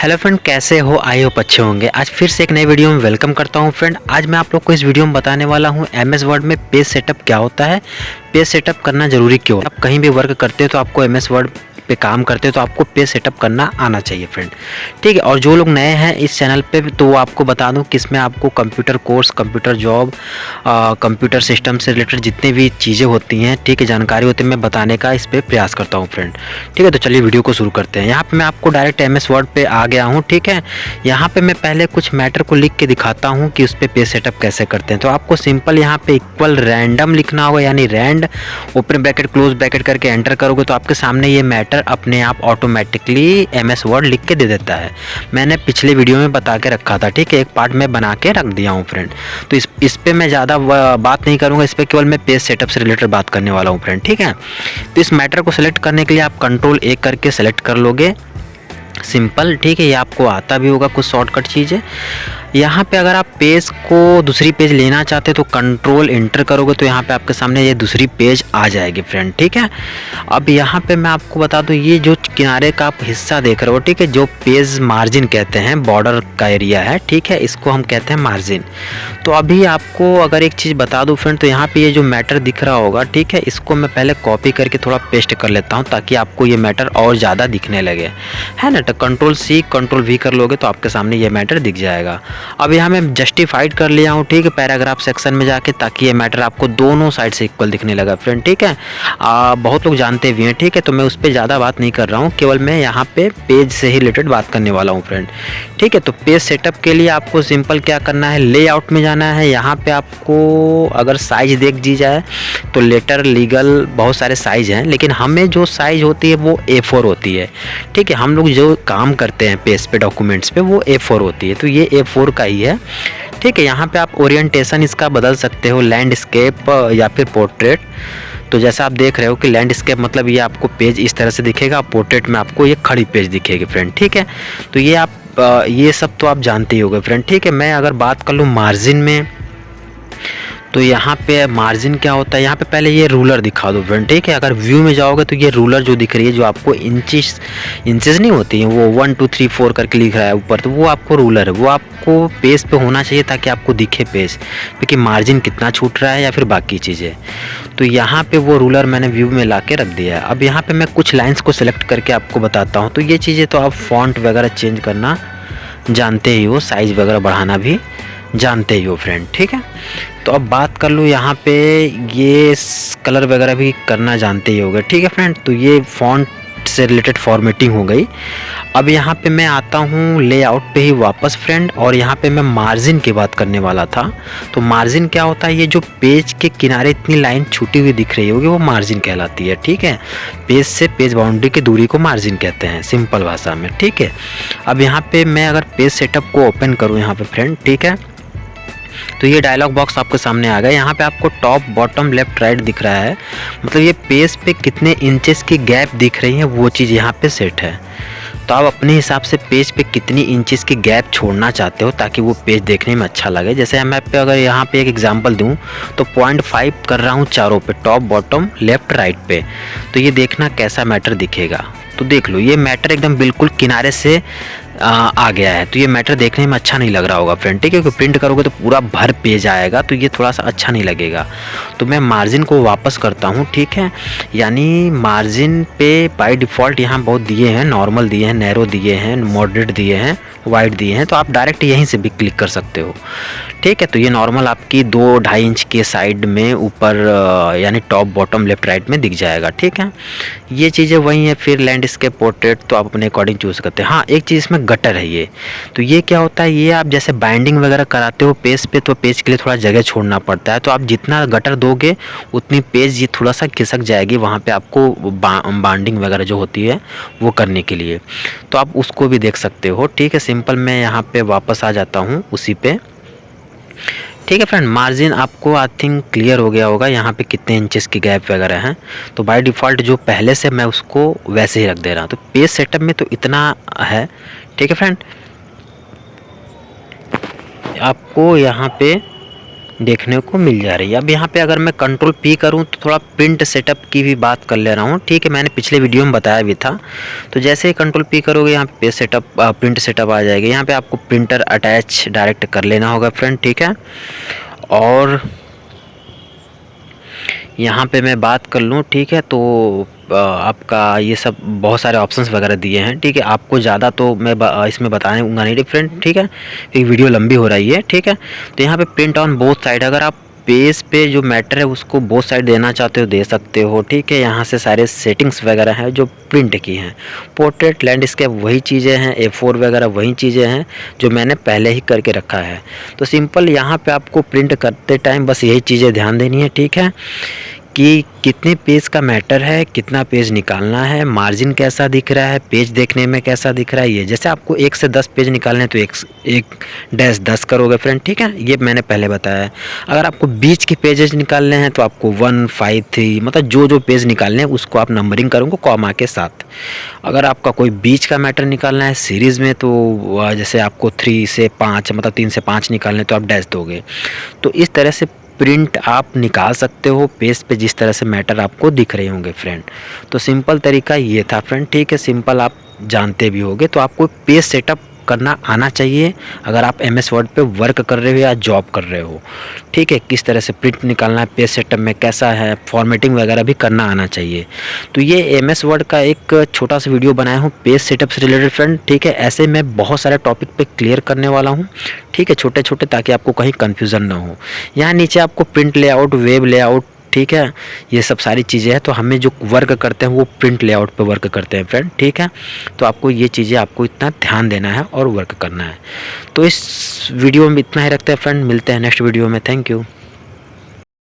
Hello friend, कैसे हो? I hope अच्छे होंगे। आज फिर से एक नई वीडियो में वेलकम करता हूं फ्रेंड। आज मैं आप लोग को इस वीडियो में बताने वाला हूं एमएस वर्ड में पेज सेटअप क्या होता है, पेज सेटअप करना ज़रूरी क्यों है। आप कहीं भी वर्क करते हो तो आपको एमएस वर्ड पे काम करते हो तो आपको पेज सेटअप करना आना चाहिए फ्रेंड, ठीक है। और जो लोग नए हैं इस चैनल पे तो वो आपको बता दूं कि इसमें आपको computer course, computer job, computer system से रिलेटेड जितनी भी चीज़ें होती हैं, ठीक है, जानकारी होती है, मैं बताने का इस पर प्रयास करता हूँ फ्रेंड, ठीक है। तो चलिए वीडियो को शुरू करते हैं। यहाँ पे मैं आपको डायरेक्ट एमएस वर्ड पे आ गया हूँ, ठीक है। यहाँ पे मैं पहले कुछ मैटर को लिख के दिखाता हूँ कि उस पर पेज सेटअप कैसे करते हैं। तो आपको सिंपल यहाँ पे इक्वल रैंडम लिखना होगा, यानी rand open bracket close bracket करके एंटर करोगे तो आपके सामने ये मैटर अपने आप ऑटोमेटिकली एमएस वर्ड लिख के दे देता है। मैंने पिछले वीडियो में बता के रखा था, ठीक है, एक पार्ट में बना के रख दिया हूँ फ्रेंड। तो इस पे मैं ज़्यादा बात नहीं करूँगा, इस पर केवल मैं पेज सेटअप से रिलेटेड बात करने वाला हूँ फ्रेंड, ठीक है। तो इस मैटर को सेलेक्ट करने के लिए आप कंट्रोल A करके सेलेक्ट कर लोगे, सिंपल, ठीक है। ये आपको आता भी होगा कुछ शॉर्टकट चीज़ें। यहाँ पे अगर आप पेज को दूसरी पेज लेना चाहते हो तो कंट्रोल एंटर करोगे तो यहाँ पे आपके सामने ये दूसरी पेज आ जाएगी फ्रेंड, ठीक है। अब यहाँ पे मैं आपको बता दूँ, ये जो किनारे का आप हिस्सा देख रहे हो, ठीक है, जो पेज मार्जिन कहते हैं, बॉर्डर का एरिया है, ठीक है, इसको हम कहते हैं मार्जिन। तो अभी आपको अगर एक चीज़ बता दूँ फ्रेंड, तो यहाँ पे ये जो मैटर दिख रहा होगा, ठीक है, इसको मैं पहले कॉपी करके थोड़ा पेस्ट कर लेता हूँ ताकि आपको ये मैटर और ज़्यादा दिखने लगे, है ना। तो कंट्रोल C कंट्रोल V कर लोगे तो आपके सामने ये मैटर दिख जाएगा। अब यहाँ मैं जस्टिफाइड कर लिया हूँ, ठीक है, पैराग्राफ सेक्शन में जाके, ताकि ये मैटर आपको दोनों साइड से इक्वल दिखने लगा फ्रेंड, ठीक है। बहुत लोग जानते भी हैं, ठीक है, तो मैं उस पर ज़्यादा बात नहीं कर रहा हूँ, केवल मैं यहाँ पे पेज से ही रिलेटेड बात करने वाला हूँ फ्रेंड, ठीक है। तो पेज सेटअप के लिए आपको सिंपल क्या करना है, लेआउट में जाना है। यहाँ पे आपको अगर साइज देख दी जाए तो लेटर, लीगल, बहुत सारे साइज हैं, लेकिन हमें जो साइज होती है वो A4 होती है, ठीक है। हम लोग जो काम करते हैं पेज पे, डॉक्यूमेंट्स पे, वो A4 होती है, तो ये A4 का ही है, ठीक है। यहाँ पे आप ओरिएंटेशन इसका बदल सकते हो, लैंडस्केप या फिर पोर्ट्रेट। तो जैसा आप देख रहे हो कि लैंडस्केप मतलब ये आपको पेज इस तरह से दिखेगा, पोर्ट्रेट में आपको ये खड़ी पेज दिखेगी फ्रेंड, ठीक है। तो ये आप ये सब तो आप जानते ही होंगे फ्रेंड, ठीक है। मैं अगर बात कर लूँ मार्जिन में, तो यहाँ पे मार्जिन क्या होता है, यहाँ पे पहले ये रूलर दिखा दो फ्रेंड, ठीक है। अगर व्यू में जाओगे तो ये रूलर जो दिख रही है, जो आपको इंचेस नहीं होती हैं, वो 1 2 3 4 करके लिख रहा है ऊपर, तो वो आपको रूलर है, वो आपको पेज पे होना चाहिए ताकि आपको दिखे पेज पे कि मार्जिन कितना छूट रहा है या फिर बाकी चीज़ें। तो यहाँ पे वो रूलर मैंने व्यू में ला के रख दिया है। अब यहाँ पे मैं कुछ लाइन्स को सिलेक्ट करके आपको बताता हूँ। तो ये चीज़ें तो आप फॉन्ट वगैरह चेंज करना जानते ही हो, साइज़ वगैरह बढ़ाना भी जानते ही हो फ्रेंड, ठीक है। तो अब बात कर लूँ यहाँ पे, ये कलर वगैरह भी करना जानते ही होगे, ठीक है फ्रेंड। तो ये फॉन्ट से रिलेटेड फॉर्मेटिंग हो गई। अब यहाँ पे मैं आता हूँ लेआउट पे ही वापस फ्रेंड, और यहाँ पे मैं मार्जिन की बात करने वाला था। तो मार्जिन क्या होता है, ये जो पेज के किनारे इतनी लाइन छूटी हुई दिख रही होगी वो मार्जिन कहलाती है, ठीक है। पेज से पेज बाउंड्री की दूरी को मार्जिन कहते हैं सिंपल भाषा में, ठीक है। अब यहाँ पे मैं अगर पेज सेटअप को ओपन करूँ यहाँ पे फ्रेंड, ठीक है, तो ये डायलॉग बॉक्स आपके सामने आ गया। यहाँ पे आपको टॉप, बॉटम, लेफ्ट, राइट दिख रहा है, मतलब ये पेज पे कितने इंचेस की गैप दिख रही है वो चीज़ यहाँ पे सेट है। तो आप अपने हिसाब से पेज पे कितनी इंचेस की गैप छोड़ना चाहते हो ताकि वो पेज देखने में अच्छा लगे। जैसे मैं पे अगर यहाँ पे एक एग्जांपल दूँ तो 0.5 कर रहा हूँ चारों पे, टॉप, बॉटम, लेफ्ट, राइट पे। तो ये देखना कैसा मैटर दिखेगा। तो देख लो ये मैटर एकदम बिल्कुल किनारे से आ गया है, तो ये मैटर देखने में अच्छा नहीं लग रहा होगा फ्रेंड, ठीक है, क्योंकि प्रिंट करोगे तो पूरा भर पेज आएगा, तो ये थोड़ा सा अच्छा नहीं लगेगा। तो मैं मार्जिन को वापस करता हूँ, ठीक है। यानी मार्जिन पे बाय डिफ़ॉल्ट यहाँ बहुत दिए हैं, नॉर्मल दिए हैं, नैरो दिए हैं, मॉडरेट दिए हैं, वाइड दिए हैं, तो आप डायरेक्ट यहीं से भी क्लिक कर सकते हो, ठीक है। तो ये नॉर्मल आपकी 2-2.5 इंच के साइड में ऊपर यानी टॉप, बॉटम, लेफ्ट, राइट में दिख जाएगा, ठीक है। ये चीज़ें वही हैं। फिर लैंडस्केप, पोर्ट्रेट तो आप अपने अकॉर्डिंग चूज़ करते हैं। हाँ, एक चीज़ इसमें गटर है ये, तो ये क्या होता है, ये आप जैसे बाइंडिंग वगैरह कराते हो पेज पे, तो पेज के लिए थोड़ा जगह छोड़ना पड़ता है, तो आप जितना गटर दोगे उतनी पेज ये थोड़ा सा खिसक जाएगी वहाँ पे आपको बाइंडिंग वगैरह जो होती है वो करने के लिए, तो आप उसको भी देख सकते हो, ठीक है। सिंपल मैं यहाँ पे वापस आ जाता हूँ उसी पे, ठीक है फ्रेंड। मार्जिन आपको आई थिंक क्लियर हो गया होगा, यहाँ पे कितने इंचेस की गैप वगैरह हैं। तो बाय डिफ़ॉल्ट जो पहले से मैं उसको वैसे ही रख दे रहा हूँ। तो पेज सेटअप में तो इतना है, ठीक है फ्रेंड। आपको यहाँ पे देखने को मिल जा रही है। अब यहाँ पे अगर मैं कंट्रोल पी करूँ तो थोड़ा प्रिंट सेटअप की भी बात कर ले रहा हूँ, ठीक है, मैंने पिछले वीडियो में बताया भी था। तो जैसे ही कंट्रोल पी करोगे यहाँ पे पेज सेटअप प्रिंट सेटअप आ जाएगी। यहाँ पे आपको प्रिंटर अटैच डायरेक्ट कर लेना होगा फ्रेंड, ठीक है। और यहाँ पे मैं बात कर लूँ, ठीक है, तो आपका ये सब बहुत सारे ऑप्शंस वगैरह दिए हैं, ठीक है। आपको ज़्यादा तो मैं इसमें बताऊंगा नहीं फ्रेंड, ठीक है, एक वीडियो लंबी हो रही है, ठीक है। तो यहाँ पे प्रिंट ऑन बोथ साइड, अगर आप पेज पे जो मैटर है उसको बोथ साइड देना चाहते हो दे सकते हो, ठीक है। यहाँ से सारे सेटिंग्स वगैरह हैं जो प्रिंट की हैं। पोर्ट्रेट, लैंडस्केप वही चीज़ें हैं, A4 वगैरह वही चीज़ें हैं जो मैंने पहले ही करके रखा है। तो सिंपल यहाँ पे आपको प्रिंट करते टाइम बस यही चीज़ें ध्यान देनी है, ठीक है, कि कितने पेज का मैटर है, कितना पेज निकालना है, मार्जिन कैसा दिख रहा है, पेज देखने में कैसा दिख रहा है। ये जैसे आपको 1 से 10 पेज निकालने हैं तो एक डैश 10 करोगे फ्रेंड, ठीक है, ये मैंने पहले बताया है। अगर आपको बीच के पेजेस निकालने हैं तो आपको 1, 5, 3 मतलब जो पेज निकालने हैं उसको आप नंबरिंग करोगे कॉमा के साथ। अगर आपका कोई बीच का मैटर निकालना है सीरीज़ में तो जैसे आपको 3 से 5 मतलब 3 से 5 निकालने तो आप डैश दोगे। तो इस तरह से प्रिंट आप निकाल सकते हो पेज पे जिस तरह से मैटर आपको दिख रहे होंगे फ्रेंड। तो सिंपल तरीका ये था फ्रेंड, ठीक है, सिंपल आप जानते भी होंगे। तो आपको पेज सेटअप करना आना चाहिए अगर आप MS वर्ड पे वर्क कर रहे हो या जॉब कर रहे हो, ठीक है। किस तरह से प्रिंट निकालना है, पेज सेटअप में कैसा है, फॉर्मेटिंग वगैरह भी करना आना चाहिए। तो ये MS वर्ड का एक छोटा सा वीडियो बनाया हूँ पेज सेटअप से रिलेटेड फ्रेंड, ठीक है। ऐसे मैं बहुत सारे टॉपिक पे क्लियर करने वाला हूँ, ठीक है, छोटे छोटे, ताकि आपको कहीं कन्फ्यूज़न ना हो। यहाँ नीचे आपको प्रिंट लेआउट, वेब लेआउट, ठीक है, ये सब सारी चीज़ें हैं। तो हमें जो वर्क करते हैं वो प्रिंट लेआउट पे वर्क करते हैं फ्रेंड, ठीक है। तो आपको ये चीज़ें आपको इतना ध्यान देना है और वर्क करना है। तो इस वीडियो में इतना ही रखते हैं फ्रेंड, मिलते हैं नेक्स्ट वीडियो में। Thank you.